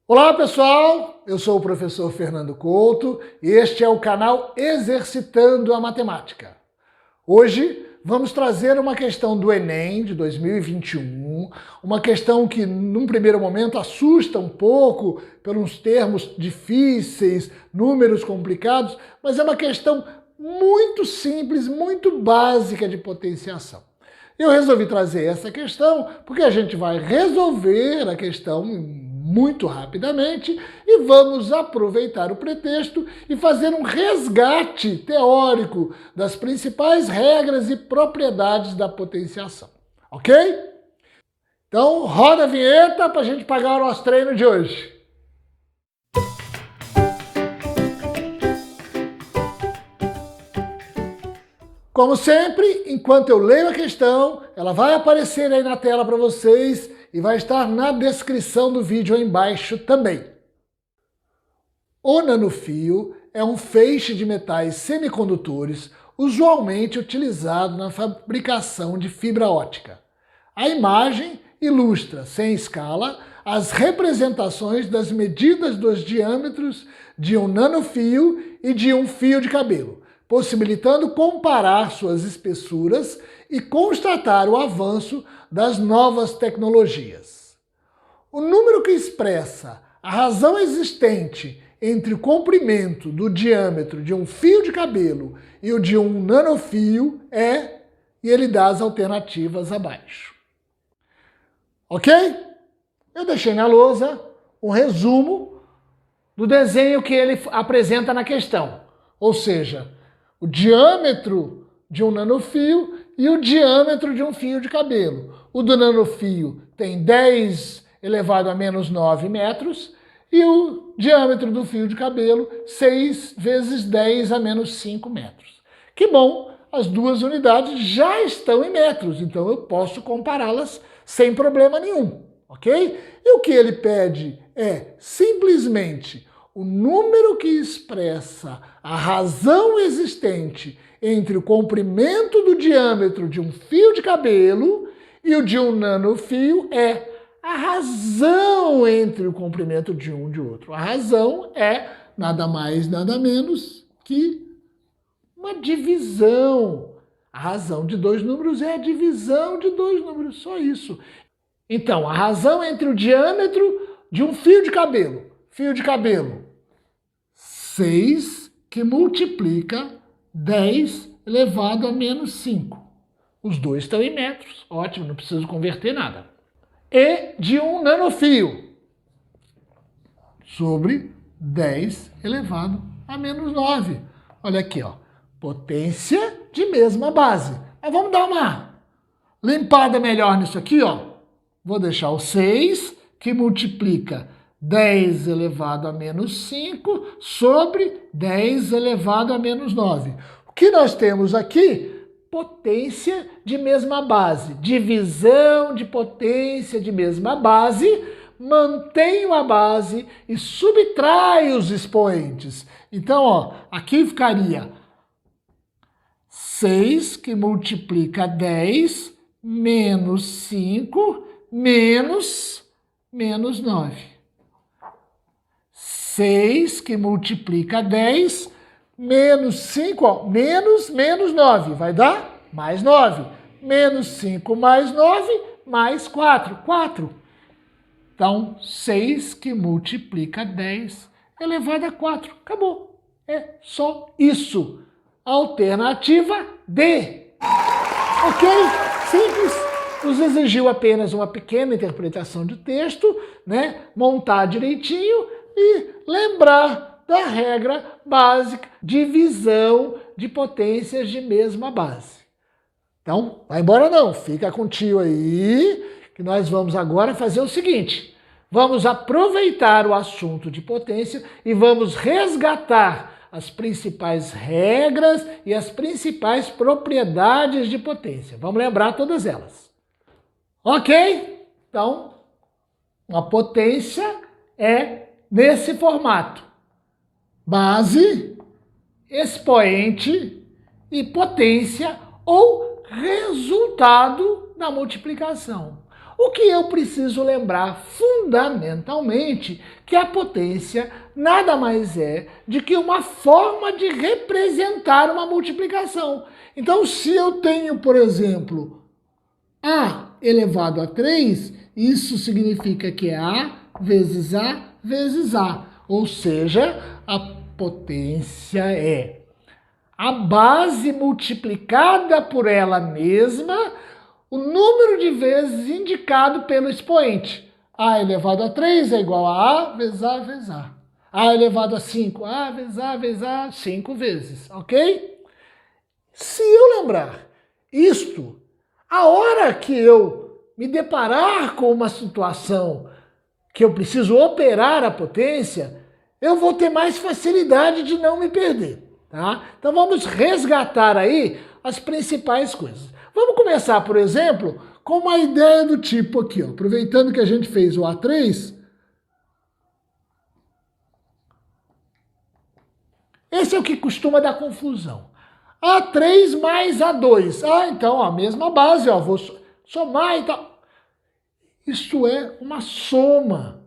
Olá pessoal, eu sou o professor Fernando Couto e este é o canal Exercitando a Matemática. Hoje vamos trazer uma questão do Enem de 2021, uma questão que num primeiro momento assusta um pouco pelos termos difíceis, números complicados, mas é uma questão muito simples, muito básica de potenciação. Eu resolvi trazer essa questão porque a gente vai resolver a questão muito rapidamente e vamos aproveitar o pretexto e fazer um resgate teórico das principais regras e propriedades da potenciação. Ok? Então, roda a vinheta para a gente pagar o nosso treino de hoje. Como sempre, enquanto eu leio a questão, ela vai aparecer aí na tela para vocês e vai estar na descrição do vídeo aí embaixo também. O nanofio é um feixe de metais semicondutores usualmente utilizado na fabricação de fibra óptica. A imagem ilustra, sem escala, as representações das medidas dos diâmetros de um nanofio e de um fio de cabelo, possibilitando comparar suas espessuras e constatar o avanço das novas tecnologias. O número que expressa a razão existente entre o comprimento do diâmetro de um fio de cabelo e o de um nanofio é, e ele dá as alternativas abaixo. Ok? Eu deixei na lousa um resumo do desenho que ele apresenta na questão, ou seja, o diâmetro de um nanofio e o diâmetro de um fio de cabelo. O do nanofio tem 10 elevado a menos 9 metros e o diâmetro do fio de cabelo 6 vezes 10 a menos 5 metros. Que bom, as duas unidades já estão em metros, então eu posso compará-las sem problema nenhum, ok? E o que ele pede é simplesmente o número que expressa a razão existente entre o comprimento do diâmetro de um fio de cabelo e o de um nanofio é a razão entre o comprimento de um e de outro. A razão é nada mais, nada menos que uma divisão. A razão de dois números é a divisão de dois números, só isso. Então, a razão entre o diâmetro de um fio de cabelo, 6 que multiplica 10 elevado a menos 5. Os dois estão em metros, ótimo, não preciso converter nada. E de um nanofio, sobre 10 elevado a menos 9. Olha aqui, ó, potência de mesma base. Mas vamos dar uma limpada melhor nisso aqui, ó. Vou deixar o 6, que multiplica 10 elevado a menos 5 sobre 10 elevado a menos 9. O que nós temos aqui? Potência de mesma base. Divisão de potência de mesma base. Mantenho a base e subtraio os expoentes. Então, ó, aqui ficaria 6 que multiplica 10 menos 5 menos 9. 6 que multiplica 10, menos 5, ó, menos 9, vai dar mais 9. Menos 5 mais 9, mais 4, 4. Então, 6 que multiplica 10 elevado a 4. Acabou. É só isso. Alternativa D. Ok? Simples. Nos exigiu apenas uma pequena interpretação de texto, né? Montar direitinho e lembrar da regra básica, divisão de potências de mesma base. Então, vai embora não, fica com o tio aí, que nós vamos agora fazer o seguinte, vamos aproveitar o assunto de potência e vamos resgatar as principais regras e as principais propriedades de potência. Vamos lembrar todas elas. Ok? Então, uma potência é nesse formato: base, expoente e potência ou resultado da multiplicação. O que eu preciso lembrar fundamentalmente que a potência nada mais é de que uma forma de representar uma multiplicação. Então, se eu tenho, por exemplo, A elevado a 3, isso significa que é A vezes A vezes A. Ou seja, a potência é a base multiplicada por ela mesma, o número de vezes indicado pelo expoente. A elevado a 3 é igual a vezes A vezes A. A elevado a 5, A vezes A, 5 vezes, ok? Se eu lembrar isto, a hora que eu me deparar com uma situação que eu preciso operar a potência, eu vou ter mais facilidade de não me perder. Tá? Então vamos resgatar aí as principais coisas. Vamos começar, por exemplo, com uma ideia do tipo aqui, ó. Aproveitando que a gente fez o A3, esse é o que costuma dar confusão. A3 mais A2. Ah, então a mesma base, ó, vou somar e tal. Isso é uma soma.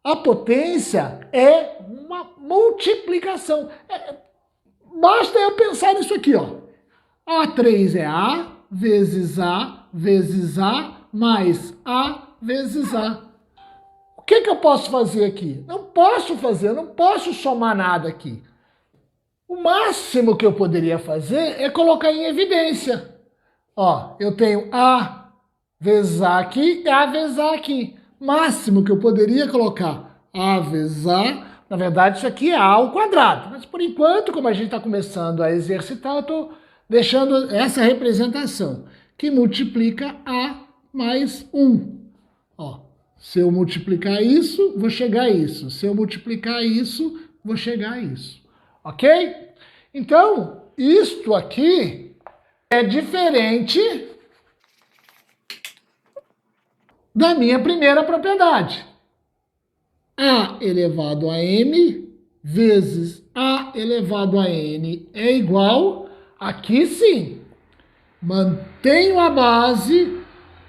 A potência é uma multiplicação. Basta eu pensar nisso aqui, ó. A3 é A vezes A vezes A mais A vezes A. O que eu posso fazer aqui? Não posso fazer, eu não posso somar nada aqui. O máximo que eu poderia fazer é colocar em evidência. Ó, eu tenho A vezes A aqui e A vezes A aqui. Máximo que eu poderia colocar A vezes A. Na verdade, isso aqui é A ao quadrado. Mas, por enquanto, como a gente está começando a exercitar, eu estou deixando essa representação, que multiplica A mais 1. Ó, se eu multiplicar isso, vou chegar a isso. Se eu multiplicar isso, vou chegar a isso. Ok? Então, isto aqui é diferente da minha primeira propriedade. A elevado a m vezes A elevado a n é igual, aqui sim, mantenho a base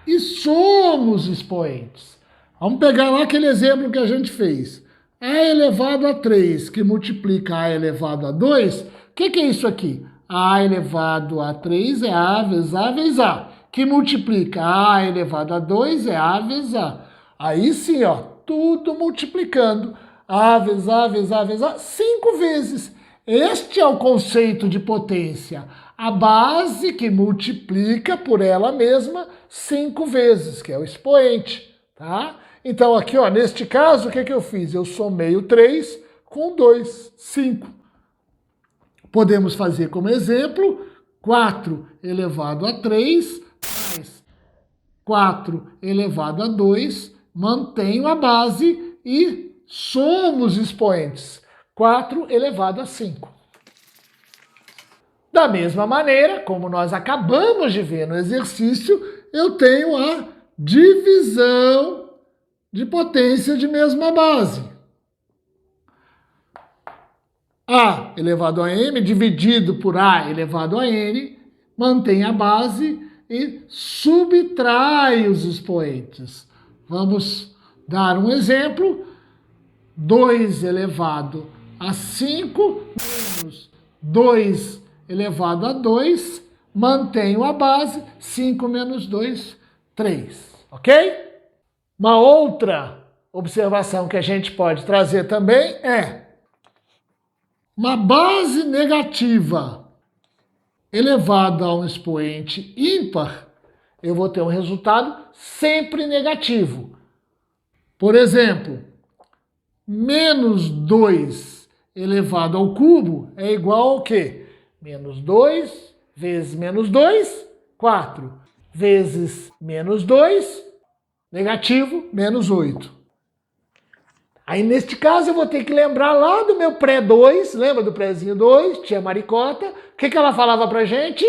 e somos expoentes. Vamos pegar lá aquele exemplo que a gente fez. A elevado a 3, que multiplica A elevado a 2, o que é isso aqui? A elevado a 3 é A vezes A vezes A, que multiplica A elevado a 2 é A vezes A. Aí sim, ó, tudo multiplicando. A vezes A vezes A vezes A, 5 vezes. Este é o conceito de potência. A base que multiplica por ela mesma 5 vezes, que é o expoente, tá? Então aqui, ó, neste caso, o que eu fiz? Eu somei o 3 com o 2, 5. Podemos fazer como exemplo, 4 elevado a 3 mais 4 elevado a 2, mantenho a base e somos expoentes. 4 elevado a 5. Da mesma maneira, como nós acabamos de ver no exercício, eu tenho a divisão de potência de mesma base. A elevado a m dividido por A elevado a n, mantém a base e subtrai os expoentes. Vamos dar um exemplo. 2 elevado a 5 menos 2 elevado a 2, mantenho a base, 5 menos 2, 3. Ok? Uma outra observação que a gente pode trazer também é uma base negativa elevada a um expoente ímpar, eu vou ter um resultado sempre negativo. Por exemplo, menos 2 elevado ao cubo é igual ao quê? Menos 2 vezes menos 2, 4, vezes menos 2, negativo, menos 8. Aí, neste caso, eu vou ter que lembrar lá do meu pré-2, lembra do prézinho 2, tia Maricota? O que ela falava pra gente?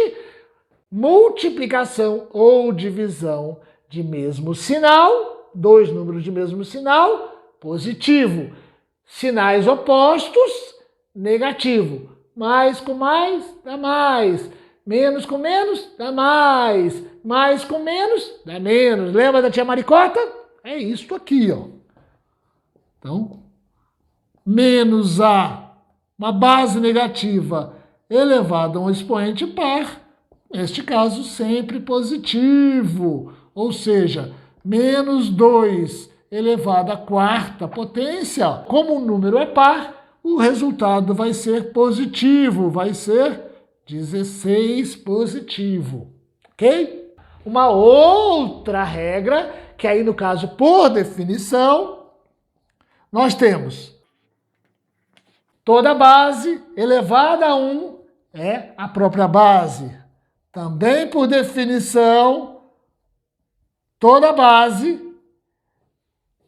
Multiplicação ou divisão de mesmo sinal, dois números de mesmo sinal, positivo. Sinais opostos, negativo. Mais com mais, dá mais. Menos com menos dá mais. Mais com menos dá menos. Lembra da tia Maricota? É isso aqui, ó. Então, menos A, uma base negativa elevada a um expoente par, neste caso sempre positivo, ou seja, menos 2 elevado à quarta potência. Como o número é par, o resultado vai ser positivo, vai ser 16 positivo, ok? Uma outra regra, que aí no caso por definição, nós temos toda base elevada a 1 é a própria base. Também por definição, toda base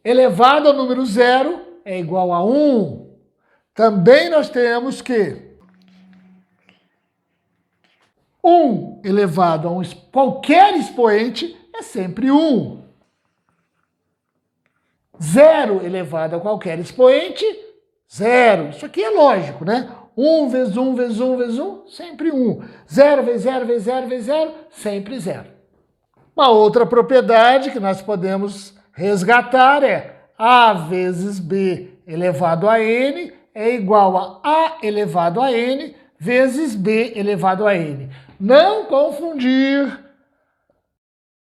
elevada ao número 0 é igual a 1. Também nós temos que 1 elevado a qualquer expoente é sempre 1. 0 elevado a qualquer expoente, 0. Isso aqui é lógico, né? 1 vezes 1 vezes 1 vezes 1, sempre 1. 0 vezes 0 vezes 0 vezes 0, sempre 0. Uma outra propriedade que nós podemos resgatar é A vezes B elevado a N é igual a elevado a N vezes B elevado a N. Não confundir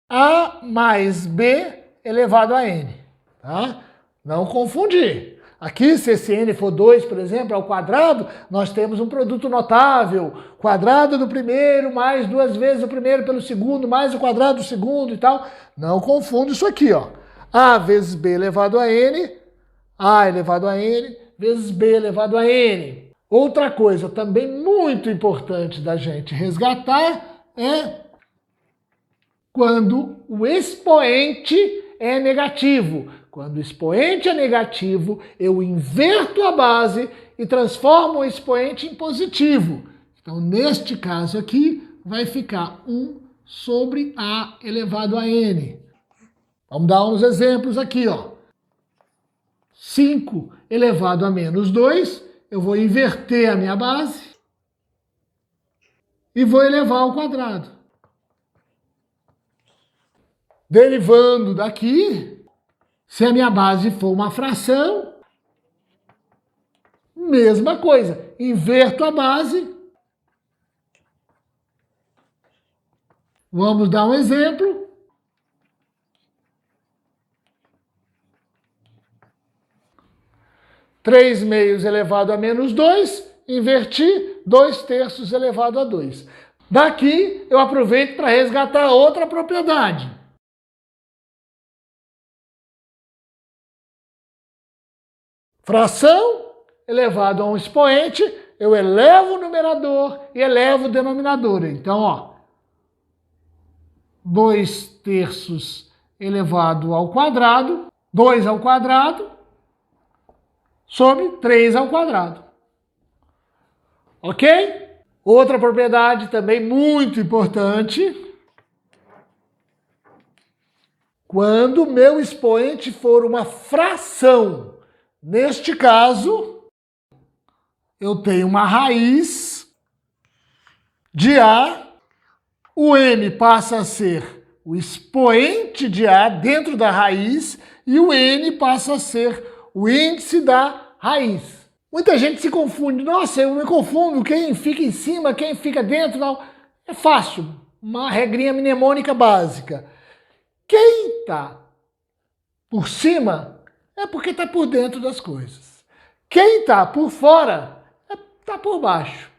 A mais B elevado a N. Tá? Não confundir. Aqui, se esse n for 2, por exemplo, ao quadrado, nós temos um produto notável. Quadrado do primeiro mais 2 vezes o primeiro pelo segundo, mais o quadrado do segundo e tal. Não confunda isso aqui, ó. A vezes B elevado a N, A elevado a N, vezes B elevado a N. Outra coisa também muito importante da gente resgatar é quando o expoente é negativo. Quando o expoente é negativo, eu inverto a base e transformo o expoente em positivo. Então, neste caso aqui, vai ficar 1 sobre A elevado a N. Vamos dar uns exemplos aqui, ó. 5 elevado a menos 2, eu vou inverter a minha base e vou elevar ao quadrado. Derivando daqui, se a minha base for uma fração, mesma coisa, inverto a base. Vamos dar um exemplo. Três meios elevado a menos 2, inverti, 2/3 elevado a 2. Daqui eu aproveito para resgatar outra propriedade. Fração elevado a um expoente, eu elevo o numerador e elevo o denominador. Então, ó, 2/3 elevado ao quadrado, 2 ao quadrado, sobre 3 ao quadrado. Ok? Outra propriedade também muito importante. Quando o meu expoente for uma fração, neste caso, eu tenho uma raiz de A, o M passa a ser o expoente de A dentro da raiz e o N passa a ser o índice da raiz. Muita gente se confunde. Nossa, eu me confundo. Quem fica em cima, quem fica dentro, não. É fácil. Uma regrinha mnemônica básica. Quem está por cima é porque está por dentro das coisas. Quem está por fora está por baixo.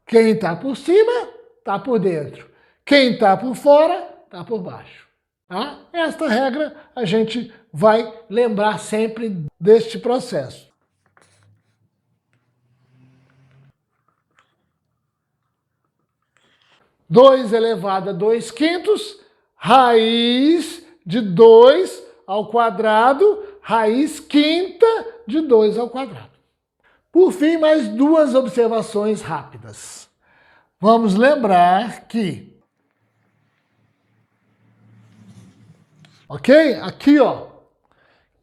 Quem está por cima está por dentro. Quem está por fora está por baixo. Tá? Esta regra a gente vai lembrar sempre deste processo. Dois elevado a 2/5, raiz de 2 ao quadrado, raiz quinta de 2 ao quadrado. Por fim, mais duas observações rápidas. Vamos lembrar que, ok? Aqui, ó,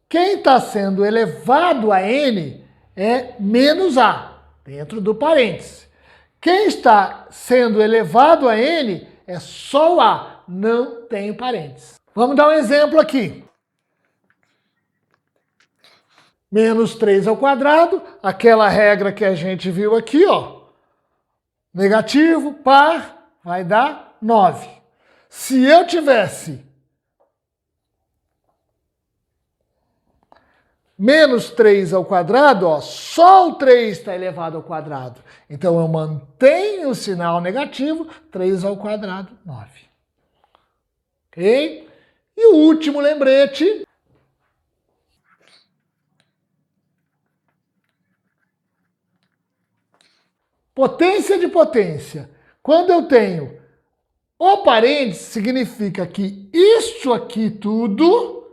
quem está sendo elevado a n é menos A, dentro do parêntese. Quem está sendo elevado a n é só o a, não tem parênteses. Vamos dar um exemplo aqui. Menos 3 ao quadrado, aquela regra que a gente viu aqui, ó. Negativo, par, vai dar 9. Se eu tivesse menos 3 ao quadrado, ó, só o 3 está elevado ao quadrado. Então eu mantenho o sinal negativo, 3 ao quadrado, 9. Ok? E o último lembrete. Potência de potência. Quando eu tenho o parênteses, significa que isso aqui tudo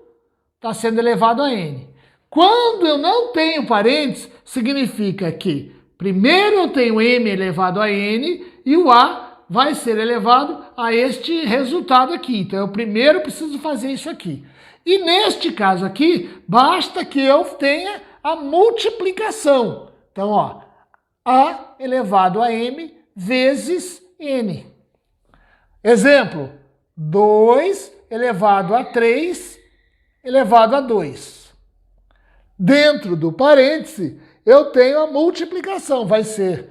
está sendo elevado a n. Quando eu não tenho parênteses, significa que primeiro eu tenho m elevado a n e o a vai ser elevado a este resultado aqui. Então eu primeiro preciso fazer isso aqui. E neste caso aqui, basta que eu tenha a multiplicação. Então, ó, a elevado a m vezes n. Exemplo, 2 elevado a 3 elevado a 2. Dentro do parêntese, eu tenho a multiplicação. Vai ser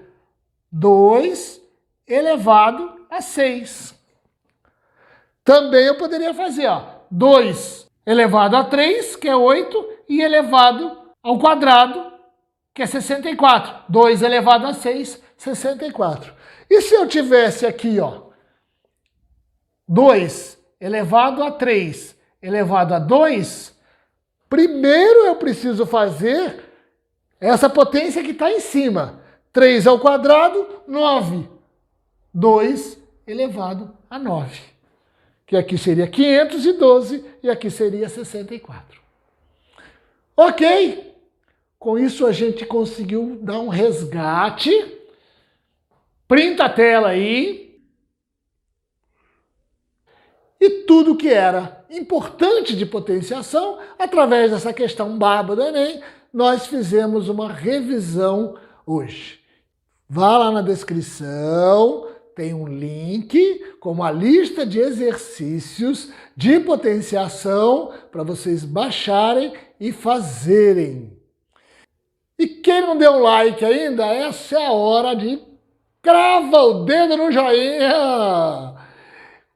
2 elevado a 6. Também eu poderia fazer, ó, 2 elevado a 3, que é 8, e elevado ao quadrado, que é 64. 2 elevado a 6, 64. E se eu tivesse aqui, ó, 2 elevado a 3 elevado a 2, primeiro eu preciso fazer essa potência que está em cima. 3 ao quadrado, 9. 2 elevado a 9. Que aqui seria 512 e aqui seria 64. Ok? Com isso a gente conseguiu dar um resgate. Printa a tela aí. E tudo que era importante de potenciação, através dessa questão bárbara do Enem, nós fizemos uma revisão hoje. Vá lá na descrição, tem um link com uma lista de exercícios de potenciação para vocês baixarem e fazerem. E quem não deu like ainda, essa é a hora de crava o dedo no joinha!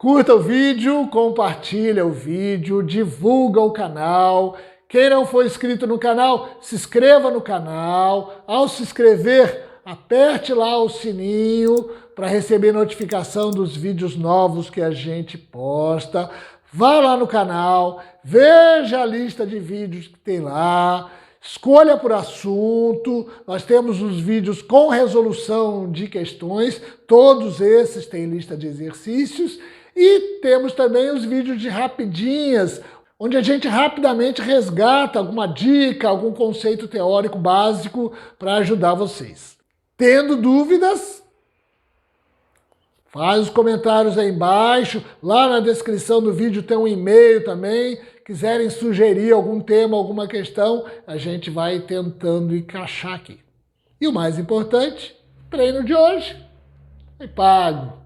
Curta o vídeo, compartilha o vídeo, divulga o canal. Quem não for inscrito no canal, se inscreva no canal. Ao se inscrever, aperte lá o sininho para receber notificação dos vídeos novos que a gente posta. Vá lá no canal, veja a lista de vídeos que tem lá. Escolha por assunto, nós temos os vídeos com resolução de questões, todos esses têm lista de exercícios. E temos também os vídeos de rapidinhas, onde a gente rapidamente resgata alguma dica, algum conceito teórico básico para ajudar vocês. Tendo dúvidas, faz os comentários aí embaixo, lá na descrição do vídeo tem um e-mail também. Quiserem sugerir algum tema, alguma questão, a gente vai tentando encaixar aqui. E o mais importante, treino de hoje é pago.